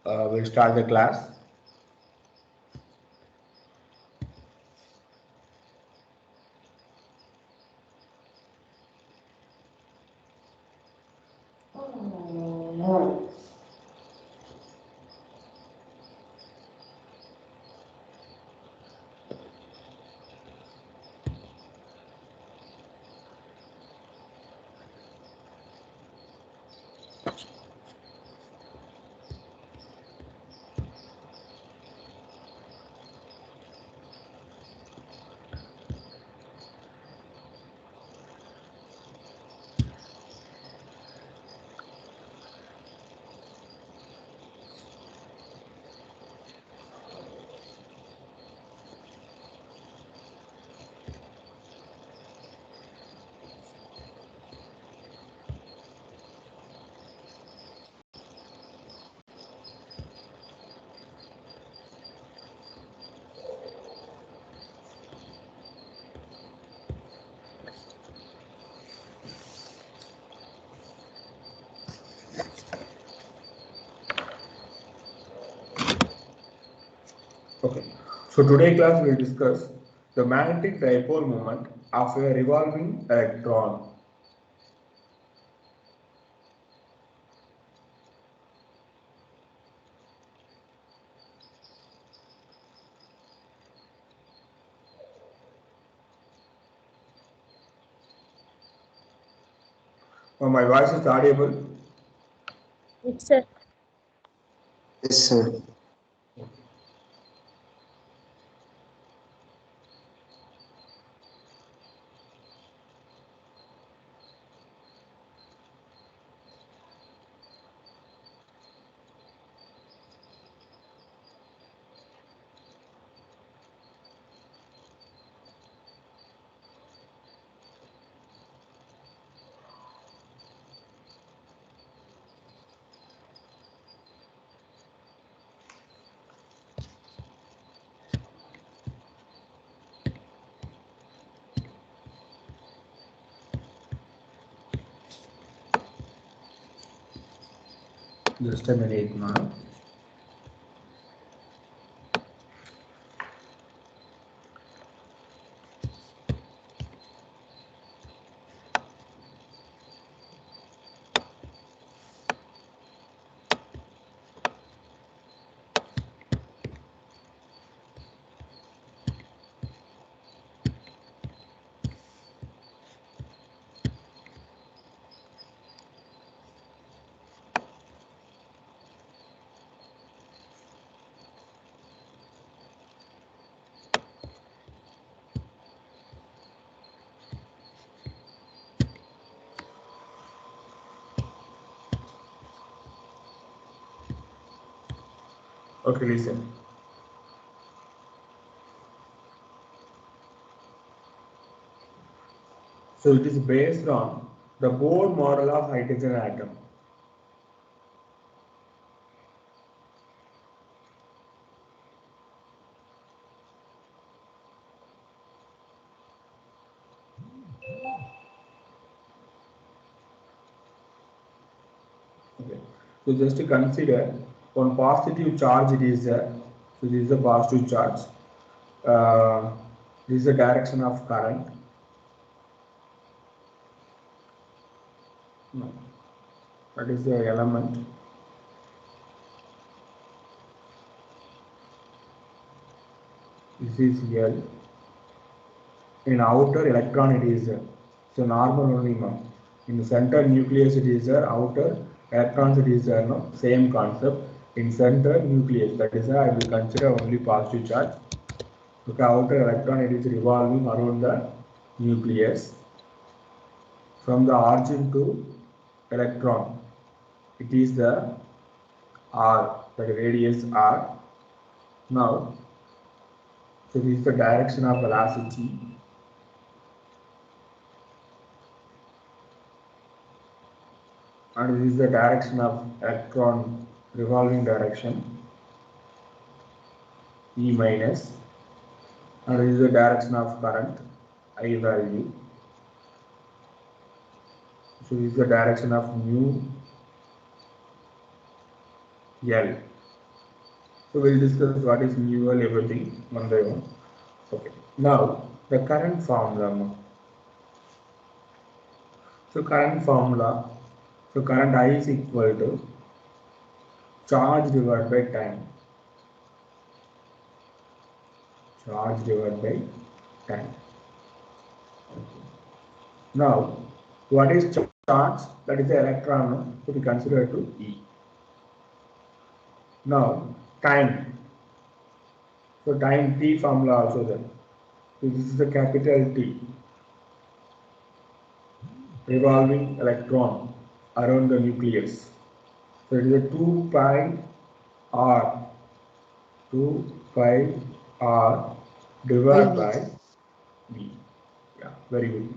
We'll start the class. Okay. So today class we will discuss the magnetic dipole moment of a revolving electron. My voice is audible. Yes, sir. Yes, sir. Just a minute now. Okay, listen. So it is based on the Bohr model of hydrogen atom. Okay. So just to consider one positive charge, it is there. So this is the positive charge. This is the direction of current. No, that is the element. This is L. In outer electron, it is so normal only. No. In the center nucleus, it is outer electrons. It is no same concept. In center nucleus, that is I will consider only positive charge. Okay, outer electron, it is revolving around the nucleus. From the origin to electron, it is the R, the radius R. Now, so this is the direction of velocity. And this is the direction of electron revolving direction, E minus. And this is the direction of current, I value. So this is the direction of mu L. So we'll discuss what is mu L, everything one by one. Okay. Now the current formula. So current formula. So current I is equal to charge divided by time. Charge divided by time. Now, what is charge? That is the electron to be considered to E. Now, time. So time T formula also there. So this is the capital T. Revolving electron around the nucleus. So it is a 2 pi r. 2 pi r divided by V. Yeah, very good.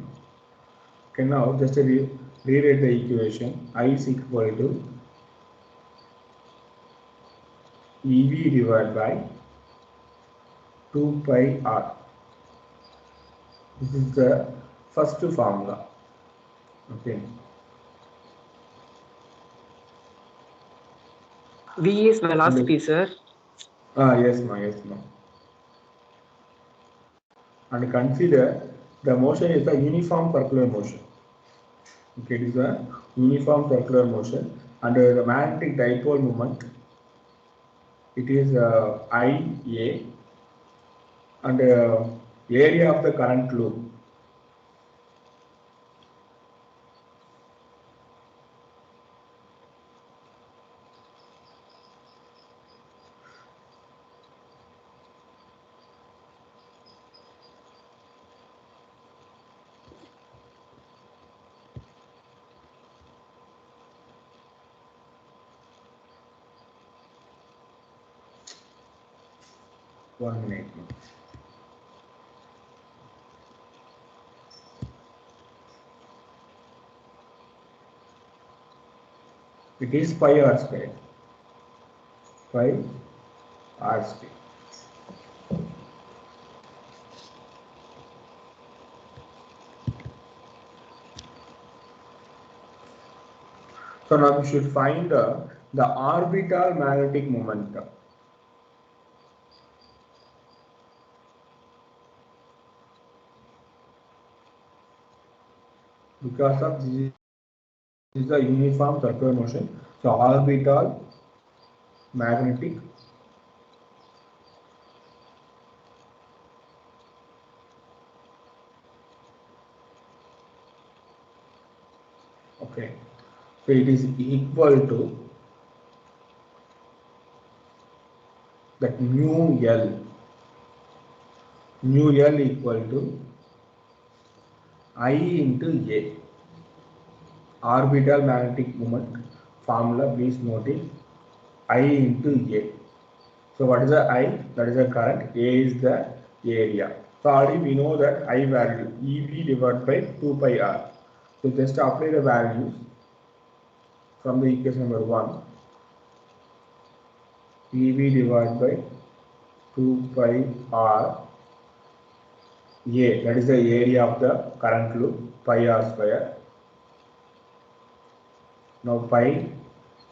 Okay, now just rewrite the equation. I is equal to EV divided by 2 pi r. This is the first formula. Okay. V is velocity, sir. Yes, ma. And consider the motion is a uniform circular motion. Okay, it is a uniform circular motion, and the magnetic dipole moment, it is IA, and area of the current loop. One minute. It is pi r square. Pi r square. So now we should find the orbital magnetic moment. Because of this is a uniform circular motion, so orbital magnetic okay, so it is equal to that mu L equal to I into A. Orbital magnetic moment formula, please note it, I into A. So what is the I? That is the current. A is the area. So already we know that I value EV divided by 2 pi r. So just apply the values from the equation number 1. EV divided by 2 pi r A, that is the area of the current loop, pi r square. Now pi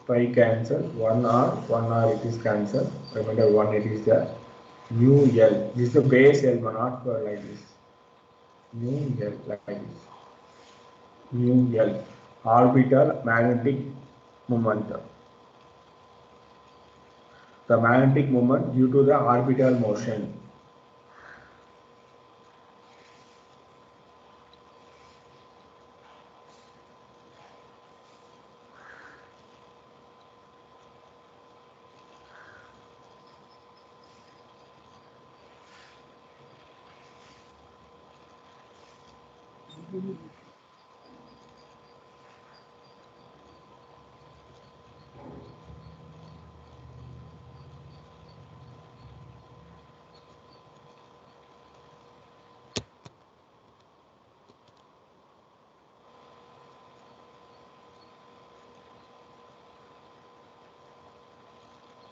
cancel, 1r it is cancelled. Remember 1 it is the mu L. This is the base L, not like this. Mu L like this. Mu L, orbital magnetic moment. The magnetic moment due to the orbital motion.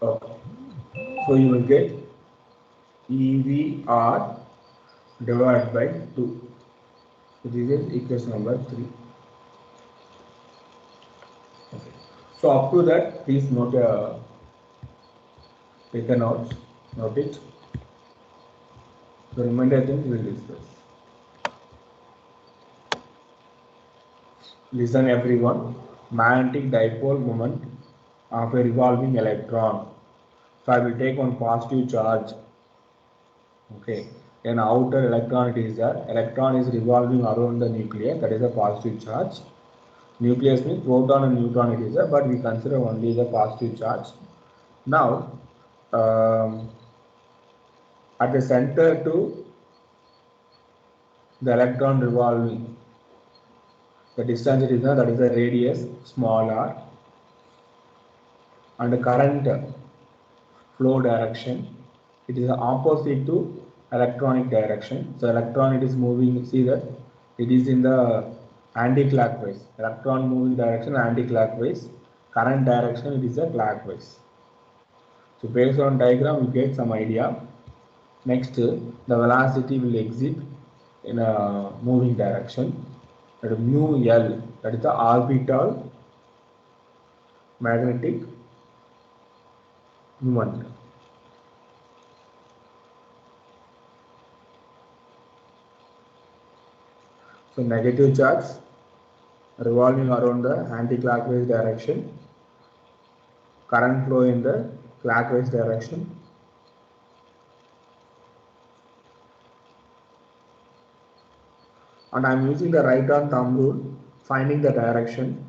Okay. So you will get EVR divided by 2. So this is equation number 3. Okay. So up to that, please note Take a note it. The remainder things we will discuss. Listen everyone. Magnetic dipole moment of a revolving electron. So I will take one positive charge. Okay. An outer electron it is there. Electron is revolving around the nucleus. That is a positive charge. Nucleus means proton and neutron it is there, but we consider only the positive charge. Now, at the center to the electron revolving, the distance it is there, that is the radius small r, and the current flow direction, it is opposite to electronic direction. So electron it is moving, see that it is in the anti-clockwise. Electron moving direction anti-clockwise. Current direction it is a clockwise. So based on diagram we get some idea. Next, the velocity will exit in a moving direction. That is mu L, that is the orbital magnetic moment. So negative charge revolving around the anti-clockwise direction, current flow in the clockwise direction. And I am using the right hand thumb rule, finding the direction.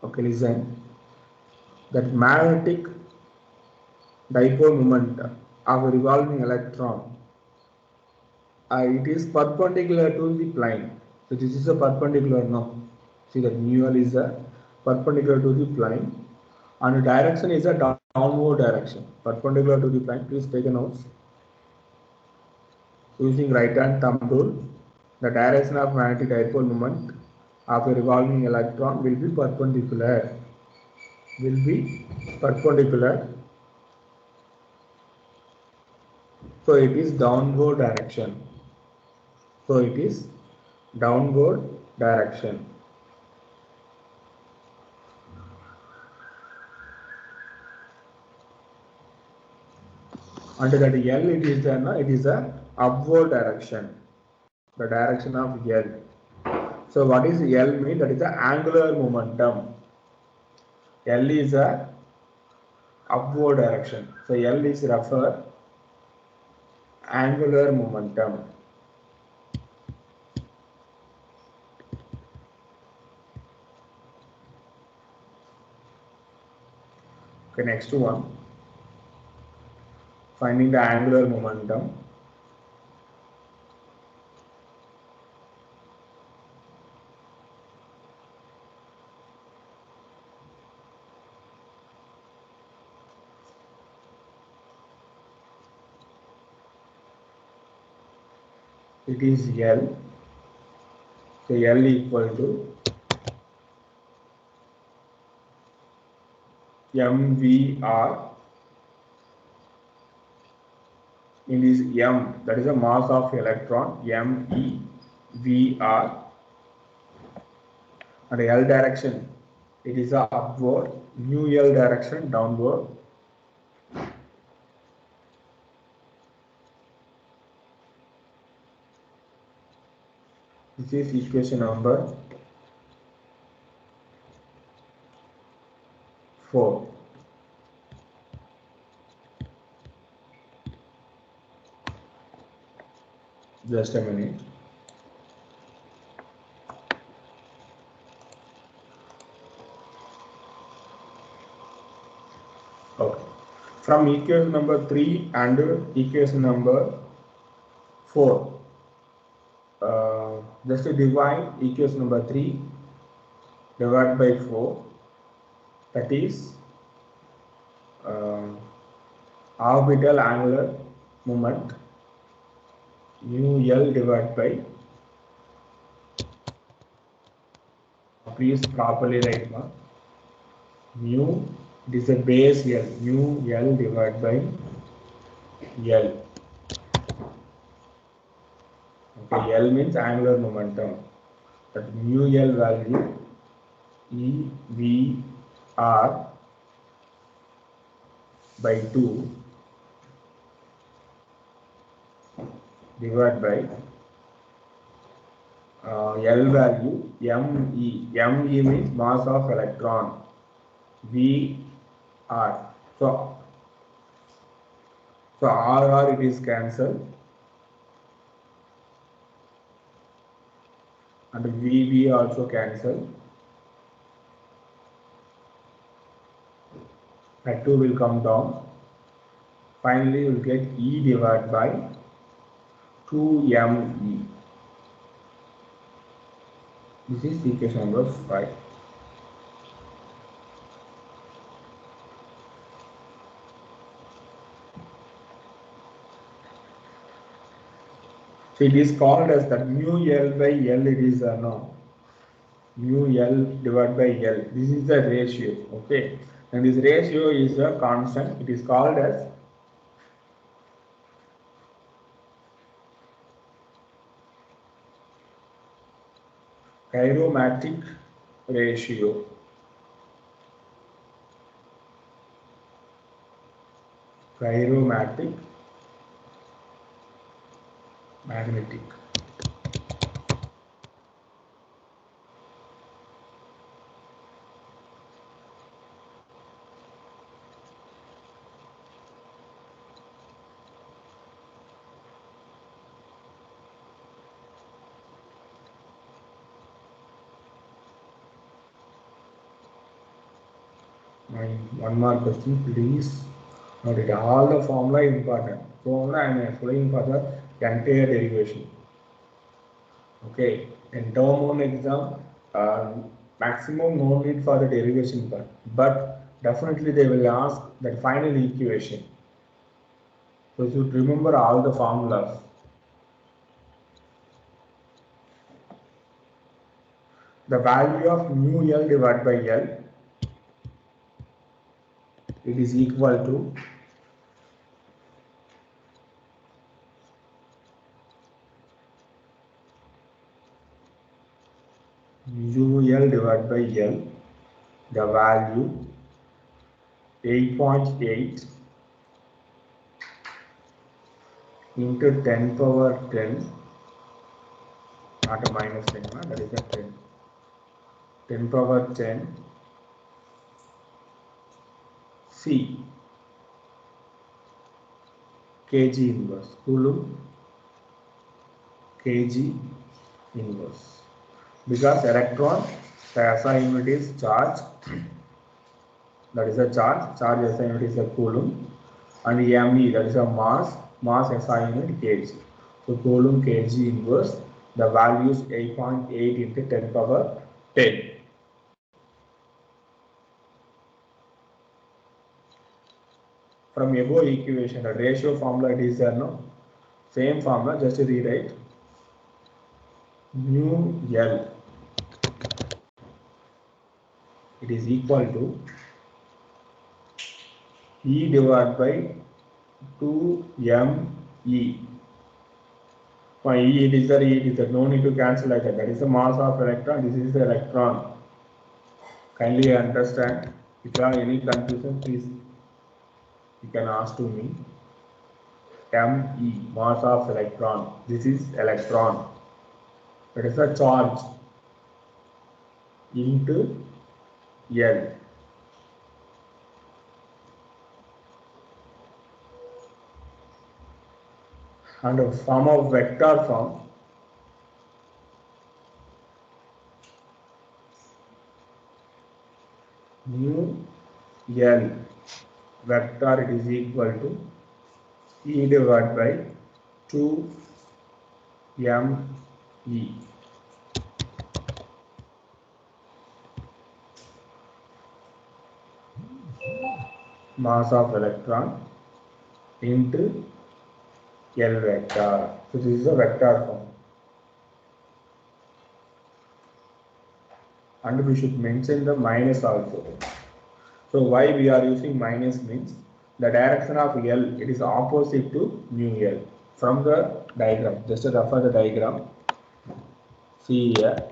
Okay, listen. That magnetic dipole moment of a revolving electron, it is perpendicular to the plane. So this is a perpendicular now. See that mu L is a perpendicular to the plane, and the direction is a downward direction, perpendicular to the plane. Please take a note. Using right hand thumb rule, the direction of magnetic dipole moment of a revolving electron will be perpendicular. So it is downward direction. And that L it is a upward direction. The direction of L. So what is L mean? That is the angular momentum. L is a upward direction. So L is refer angular momentum. Okay, next one. Finding the angular momentum. It is L. So L equal to mvr in this m, that is the mass of electron, mevr, and L direction it is a upward, mu L direction downward. This is equation number 4. Just a minute. Okay. From equation number 3 and equation number 4, just to divide equation number 3 divided by 4, that is orbital angular moment mu L divided by, please properly write mu, it is a base L, mu L divided by L. Okay, L means angular momentum. That mu L value EVR by 2 divided by L value ME. ME means mass of electron. VR. So RR it is cancelled, and VV also cancelled. That 2 will come down. Finally, you will get E divided by 2ME. This is equation number 5. So it is called as that mu L by L. It is no, mu L divided by L. This is the ratio. Okay, and this ratio is a constant. It is called as chiromatic ratio. Chiromatic magnetic. One more question, please. Note it. All the formula is important. So I am explaining for the entire derivation. Okay. In term 1 exam, maximum no need for the derivation part, but definitely they will ask that final equation. So you should remember all the formulas. The value of mu L divided by L, it is equal to mu L divided by L, the value 8.8 into 10 power 10, not a minus 10, that is a 10. 10 power 10 C kg inverse, Coulomb kg inverse. Because electron, the SI unit is charge, that is a charge SI unit is a Coulomb, and ME, that is a mass SI unit kg. So Coulomb kg inverse, the value is 8.8 into 10 power 10. From above equation, the ratio formula it is there, no? Same formula, just rewrite. Mu L, it is equal to E divided by 2ME. For E, it is there, no need to cancel like that. That is the mass of electron, this is the electron. Kindly understand. If you have any confusion, please you can ask to me. ME, mass of electron, this is electron. That is a charge into L. And a form of vector form, mu L vector, it is equal to E divided by 2me. Mass of electron into L vector. So this is a vector form. And we should mention the minus also. So why we are using minus means the direction of L, it is opposite to mu L. From the diagram, just refer the diagram. See here,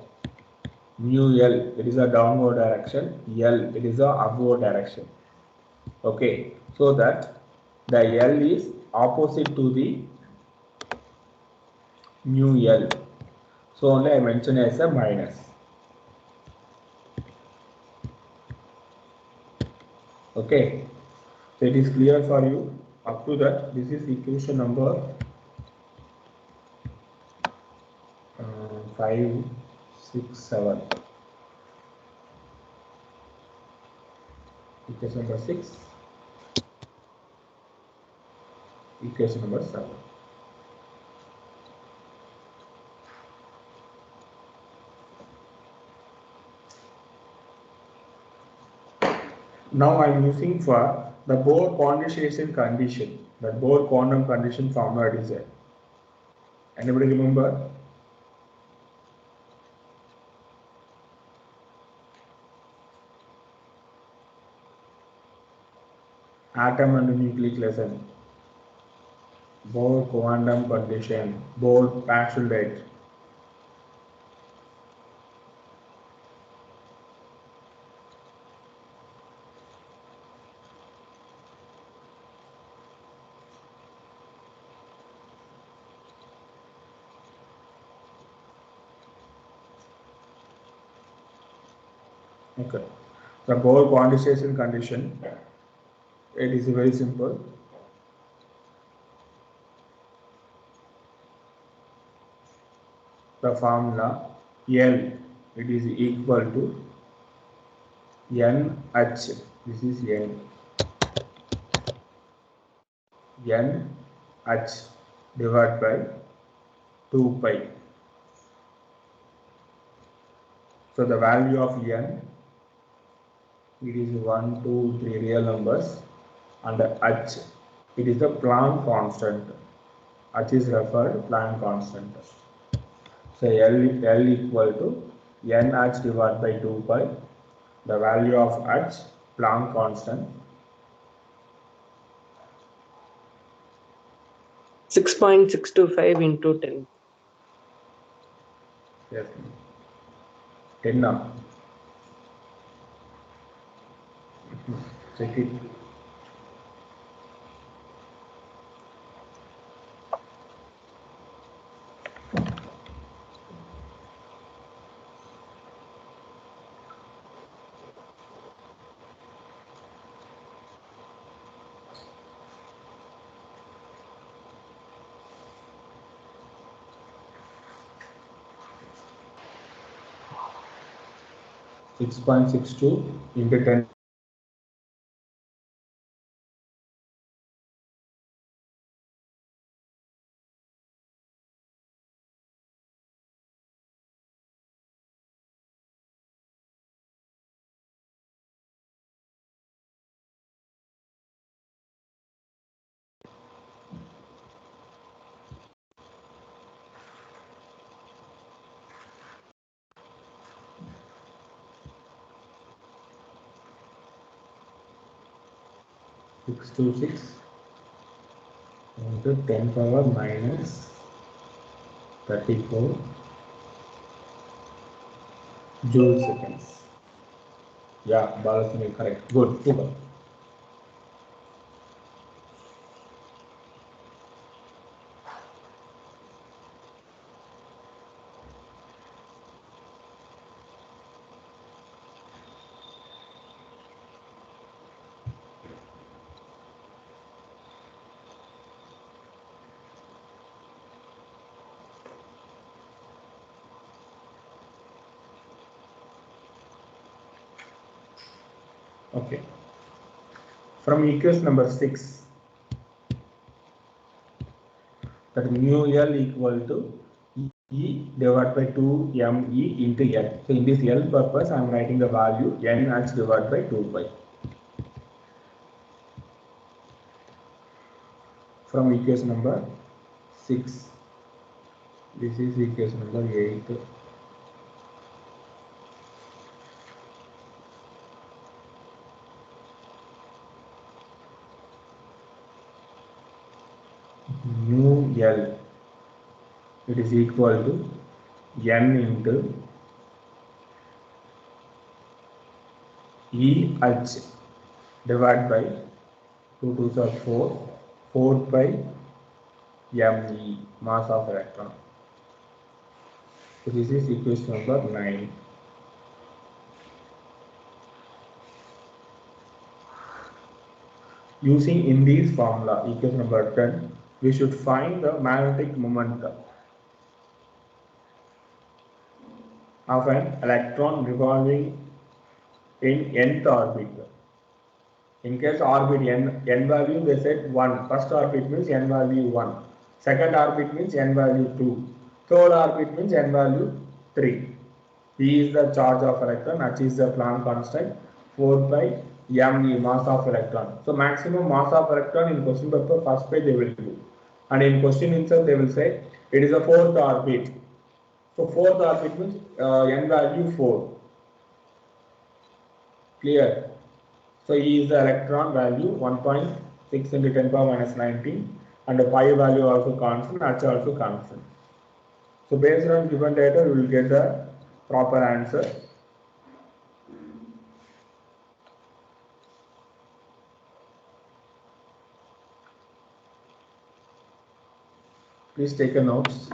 mu L, it is a downward direction, L, it is a upward direction. Okay, so that the L is opposite to the mu L. So only I mention as a minus. Okay, so it is clear for you. Up to that, this is equation number 5, 6, 7. Equation number 6. Equation number 7. Now I am using for the Bohr quantization condition. The Bohr quantum condition formula is there. Anybody remember? Atom and nucleic lesson. Bohr quantum condition. Bohr postulate. Okay. The Bohr quantization condition, it is very simple. The formula L, it is equal to NH. This is NH divided by 2 pi. So the value of N, it is 1, 2, 3 real numbers, and H, it is the Planck constant. H is referred Planck constant. So L equal to NH divided by 2 pi. The value of H, Planck constant. 6.625 into 10. Yes. 10 now. Check it. Six 6.62 into 10. Six to 6 into 10 power minus 34 joule seconds. Yeah, Balasini correct. Good, super. Okay. From equation number 6, that mu L equal to E divided by 2me into L. So in this L purpose, I am writing the value NH divided by 2 pi. From equation number 6, this is equation number 8. Mu L, it is equal to N into EH divided by 2 2s are 4 pi me, mass of electron. So this is equation number 9. Using in this formula, equation number 10, we should find the magnetic moment of an electron revolving in nth orbit. In case orbit n value, they said 1. First orbit means n value 1. Second orbit means n value 2. Third orbit means n value 3. E is the charge of electron, H is the Planck constant, 4 pi me, mass of electron. So maximum mass of electron in question paper first page they will do. And in question itself they will say it is a fourth orbit. So fourth orbit means n value 4. Clear? So E is the electron value 1.6 into 10 power minus 19 and the pi value also constant, H also constant. So based on given data, we will get the proper answer. Please take a notes.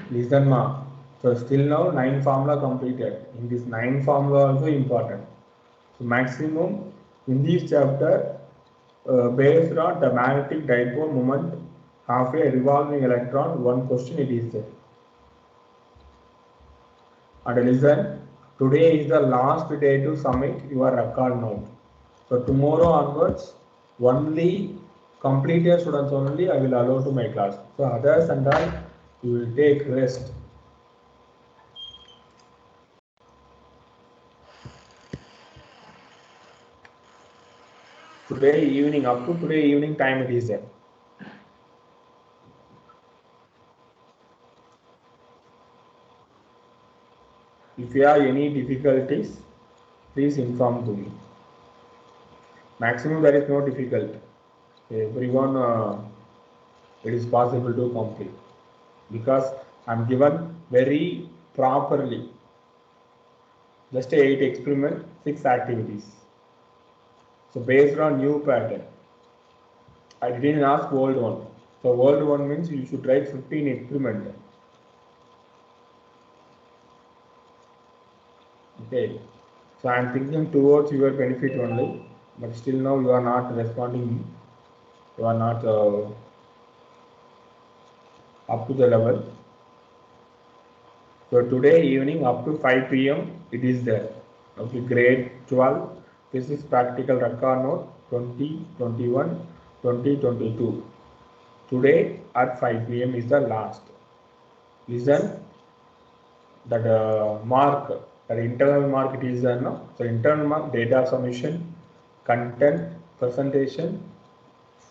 Listen ma. So still now 9 formula completed. In this 9 formula also important. So maximum in this chapter based on the magnetic dipole moment of a revolving electron, one question it is there. And listen, today is the last day to submit your record note. So tomorrow onwards, only completed students only I will allow to my class. So others and all, you will take rest. Today evening, up to today evening time it is there. If you have any difficulties, please inform to me. Maximum there is no difficulty. Everyone it is possible to complete because I am given very properly. Just 8 experiment, 6 activities. So based on new pattern, I didn't ask old one. So old one means you should write 15 experiment. Okay. So I am thinking towards your benefit only, but still now you are not responding. You are not up to the level. So today evening up to 5 p.m. it is there. Okay, grade 12. This is practical record note 2021, 2022. Today at 5 p.m. is the last. Listen, that mark, that internal mark it is there, no? So internal mark, data submission, content, presentation.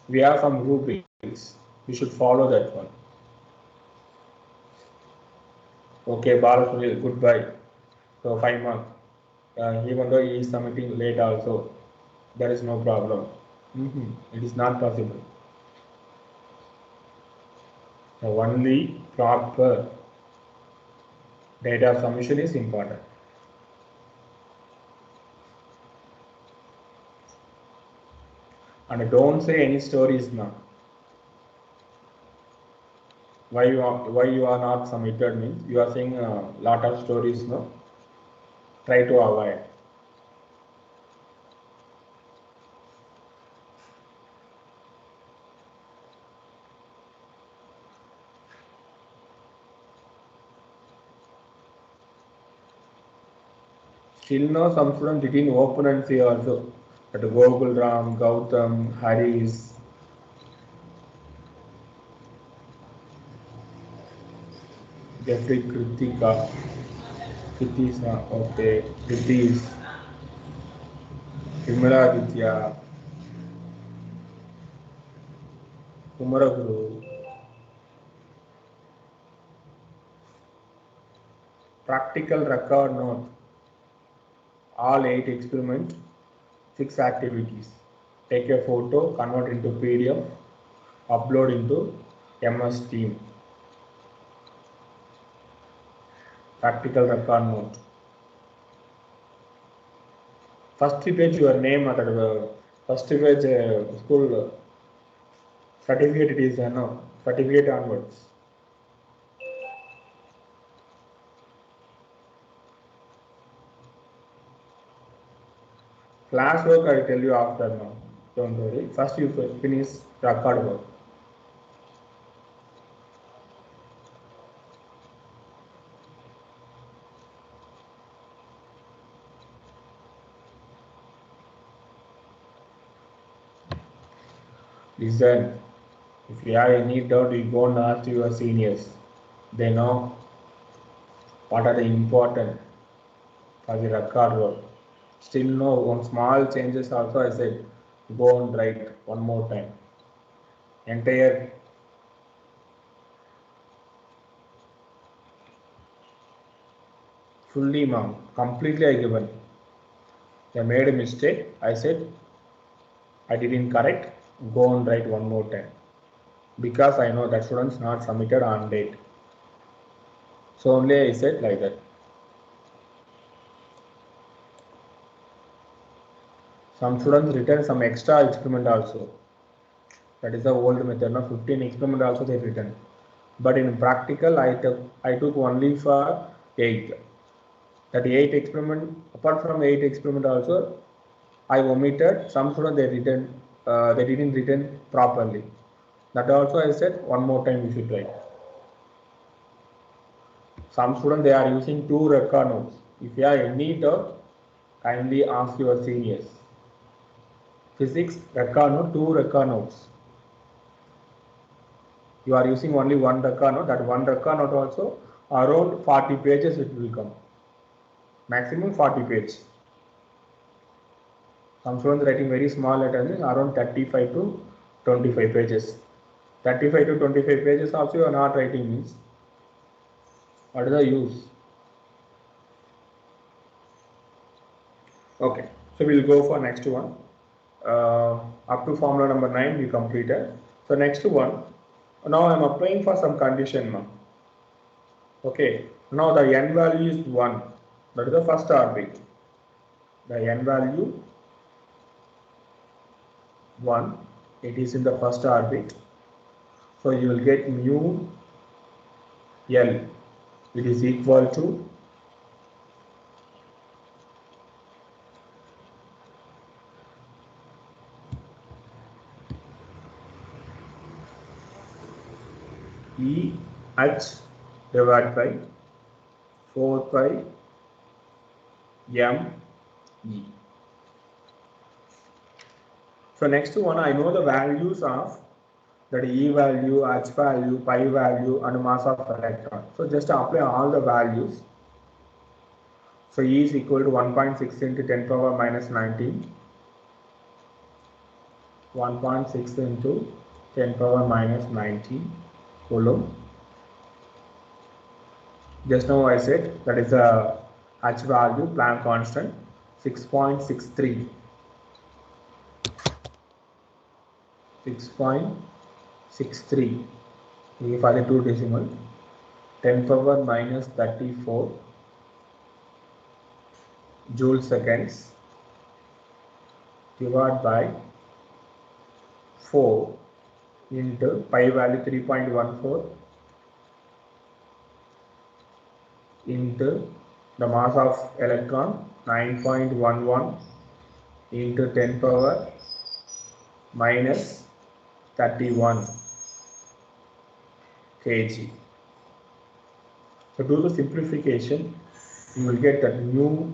We have some rubrics. We should follow that one. Okay, Balasunil, goodbye. So 5 marks. Even though he is submitting late also, there is no problem. It is not possible. So only proper data submission is important. And don't say any stories now. Why you are not submitted means you are saying a lot of stories, no? Try to avoid. Still now some students didn't open and see also. That Gokul Ram, Gautam, Haris. Jeffrey Kritika. Kritika, okay. Kritis. Vimala Vidya. Kumaraguru. Practical record note. All 8 experiments, 6 activities. Take a photo, convert into PDF, upload into MS Team. Practical record note. First page your name at the first page school certificate it is no certificate onwards. Class work I will tell you after now. Don't worry. First you finish record work. Listen, if you have any doubt, you go and ask your seniors. They know what are the important for the record work. Still no, one small changes also I said, go and write one more time. Entire fully ma'am, completely I given. They made a mistake, I said, I didn't correct, go and write one more time. Because I know that students not submitted on date. So only I said like that. Some students written some extra experiment also. That is the old method. Now 15 experiment also they written. But in practical, I took only for 8. That 8 experiment. Apart from 8 experiment also, I omitted. Some students they didn't written properly. That also I said one more time you should write. Some students they are using 2 record notes. If you have any doubt, kindly ask your seniors. Physics record note, 2 record notes. You are using only 1 record note. That 1 record note also around 40 pages it will come. Maximum 40 pages. Some students writing very small letters around 35 to 25 pages. 35 to 25 pages also you are not writing means. What is the use? Okay, so we will go for next one. Up to formula number 9 we completed. So next one, now I am applying for some condition now. Okay, now the n value is 1. That is the first orbit. The n value 1. It is in the first orbit. So you will get mu L. It is equal to E H divided by 4 pi M E. So next one, I know the values of that E value, H value, pi value and mass of electron. So just apply all the values. So E is equal to 1.6 into 10 power minus 19. 1.6 into 10 power minus 19 coulomb. Just now I said that is a H value, Planck constant, 6.63. 6.63 for the 2 decimal, 10 power minus 34 joule seconds divided by 4 into pi value 3.14 into the mass of electron 9.11 into 10 power minus 31 kg. So do the simplification, you will get that mu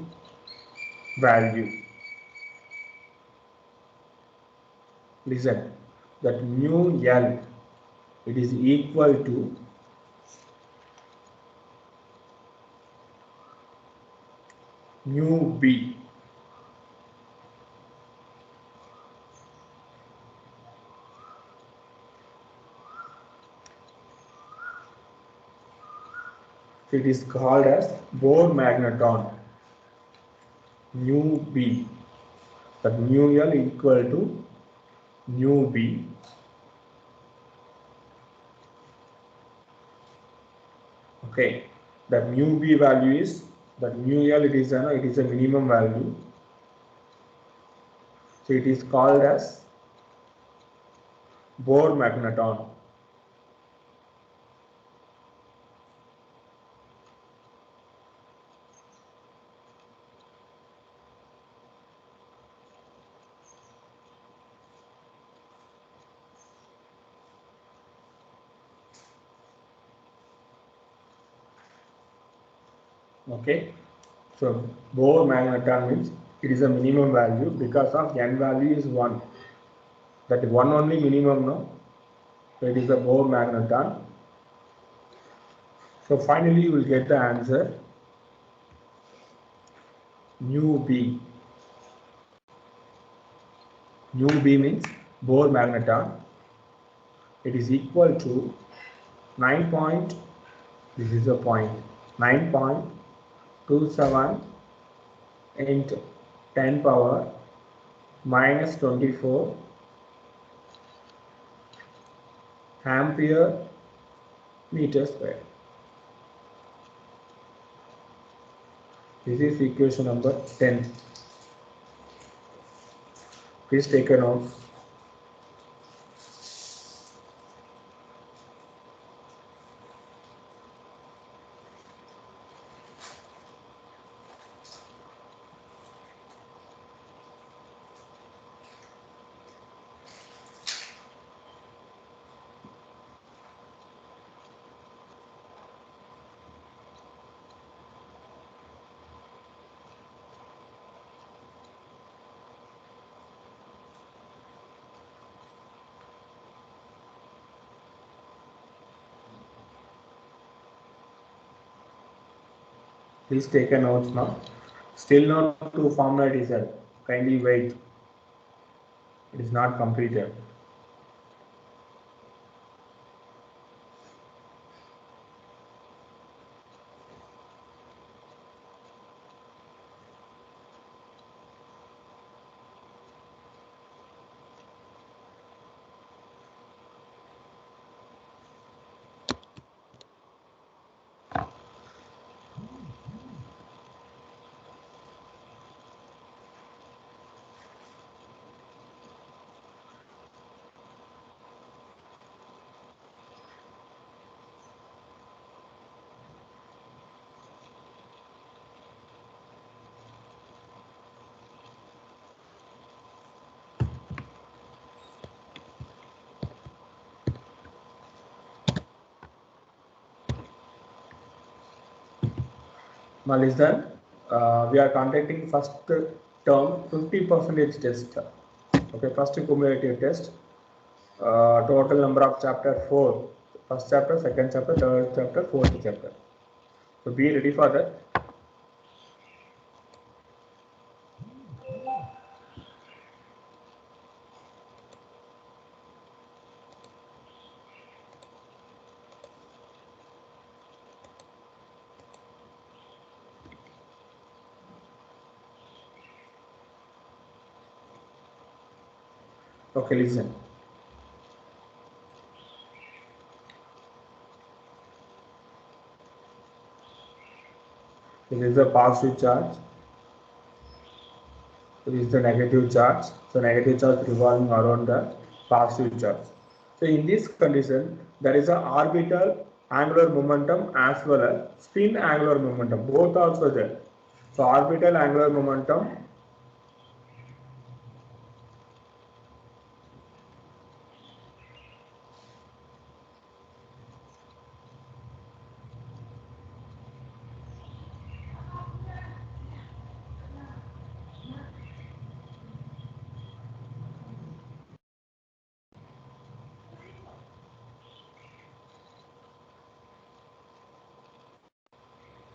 value. Listen, that mu L, it is equal to mu B. It is called as Bohr magneton, mu B. That mu L equal to mu B. Okay, that mu B value is, that mu L, it is a minimum value. So it is called as Bohr magneton. Okay, so Bohr magneton means it is a minimum value because of n value is 1. That one only minimum, no? So it is a Bohr magneton. So finally you will get the answer mu B. Mu B means Bohr magneton. It is equal to 9 point, this is a point, 9.27 into 10 power minus 24 ampere meter square. This is equation number 10. Please take a note. Please take a note now. Still no two formula is there. Kindly wait. It is not completed. Now listen, we are conducting first term 50% test. Okay, first cumulative test. Total number of chapter 4. First chapter, second chapter, third chapter, fourth chapter. So be ready for that. Okay, listen. This is the positive charge. This is the negative charge. So negative charge revolving around the positive charge. So in this condition, there is a orbital angular momentum as well as spin angular momentum. Both also there. So orbital angular momentum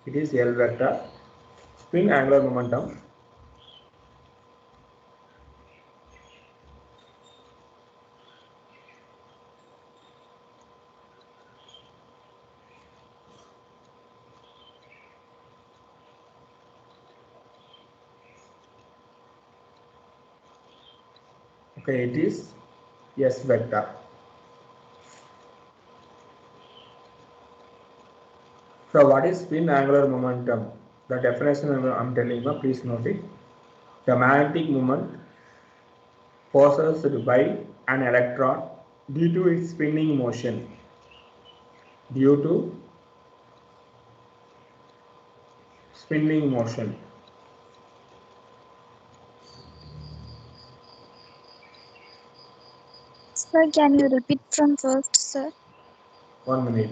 it is L vector. Spin angular momentum, okay, it is S vector. So what is spin angular momentum? The definition I am telling you, please note it. The magnetic moment possessed by an electron due to its spinning motion. Due to spinning motion. Sir, can you repeat from first, sir? 1 minute.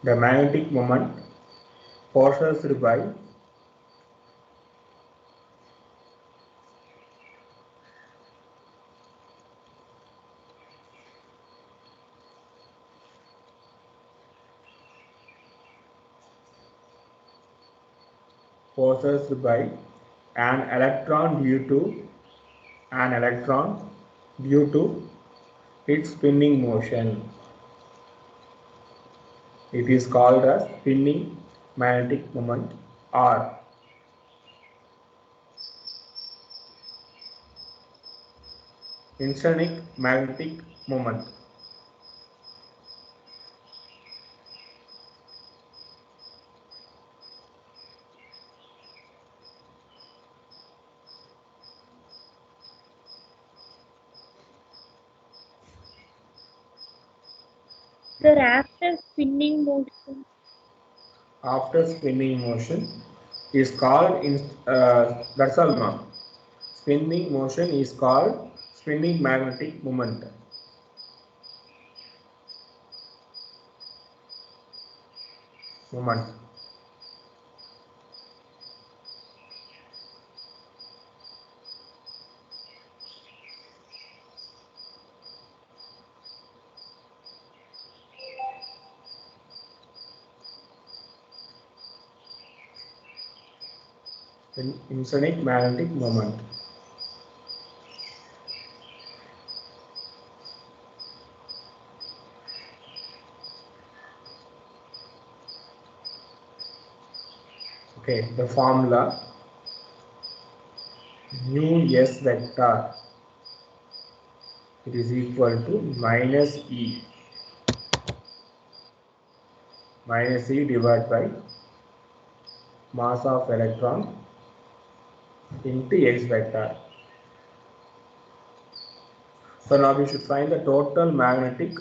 The magnetic moment possessed by an electron due to its spinning motion. It is called as spinning magnetic moment or intrinsic magnetic moment. Sir, after spinning motion. After spinning motion is called that's all now. Spinning motion is called spinning magnetic moment. Intrinsic magnetic moment. Okay, the formula mu S vector, it is equal to minus E divided by mass of electron into X vector. So now we should find the total magnetic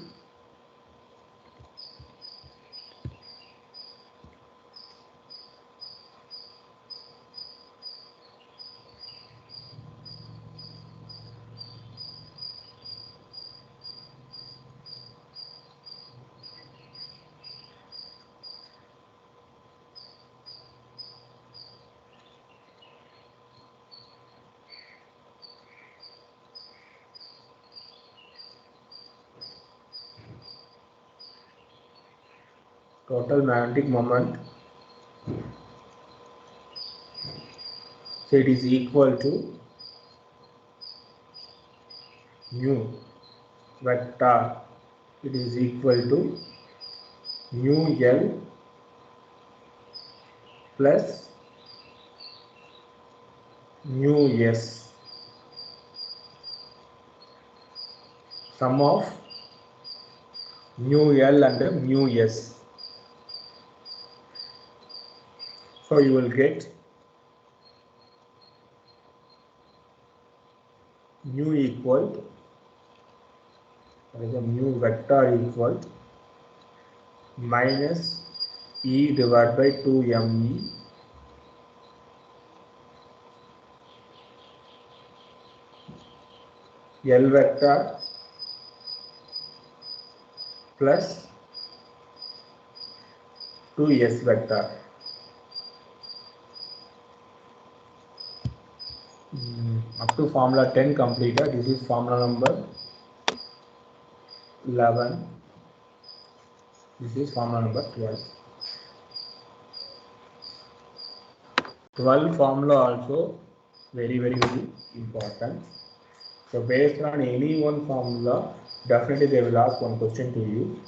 moment. So it is equal to mu vector, it is equal to mu L plus mu S, sum of mu L and mu S. So you will get mu equal, that is a mu vector equal minus E divided by 2me L vector plus 2S vector. Up to formula 10 completed. This is formula number 11. This is formula number 12. 12 formula also very important. So based on any one formula, definitely they will ask one question to you.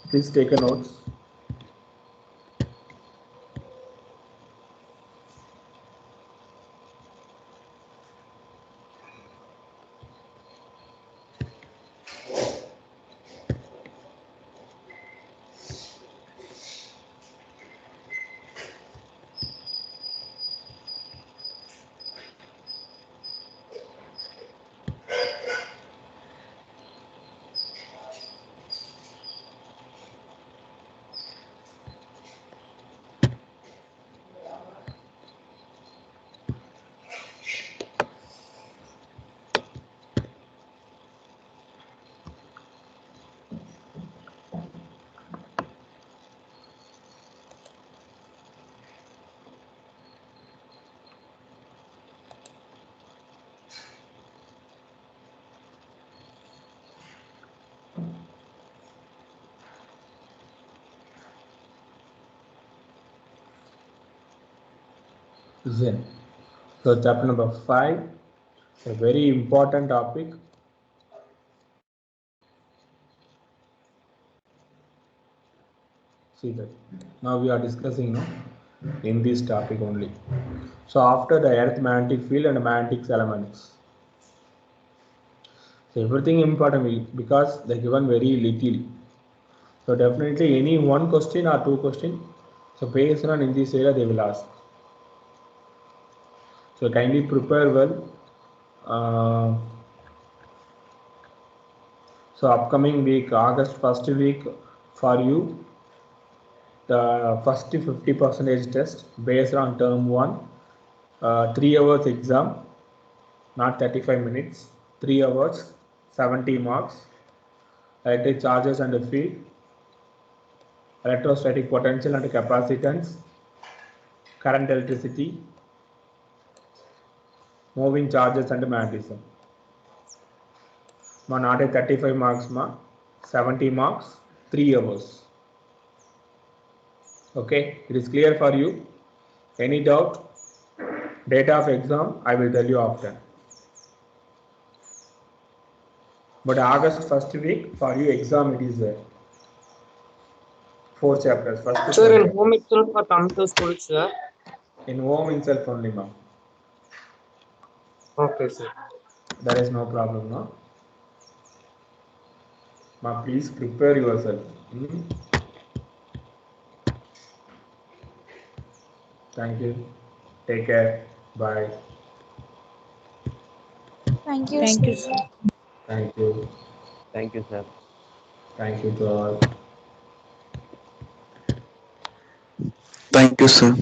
Please take a notes. Listen. So chapter number 5, a very important topic. See that. Now we are discussing in this topic only. So after the earth magnetic field and magnetic elements. So everything important because they given very little. So definitely any one question or two questions. So based on in this area they will ask. So kindly prepare well. So upcoming week, August first week for you, the first 50% test based on term 1, 3 hours exam, not 35 minutes, 3 hours, 70 marks, electric charges and field, electrostatic potential and capacitance, current electricity, moving charges and magnetism. Not a 35 marks, 70 marks, 3 hours. Okay, it is clear for you. Any doubt? Date of exam, I will tell you after. But August first week for you exam it is there. 4 chapters. First Sir, in chapter. home itself or come to school, sir? In home itself only, ma'am. Okay, sir. There is no problem, no? Ma'am, please prepare yourself. Thank you. Take care. Bye. Thank you, Thank you, sir. sir. Thank you. Thank you, sir. Thank you to all. Thank you, sir.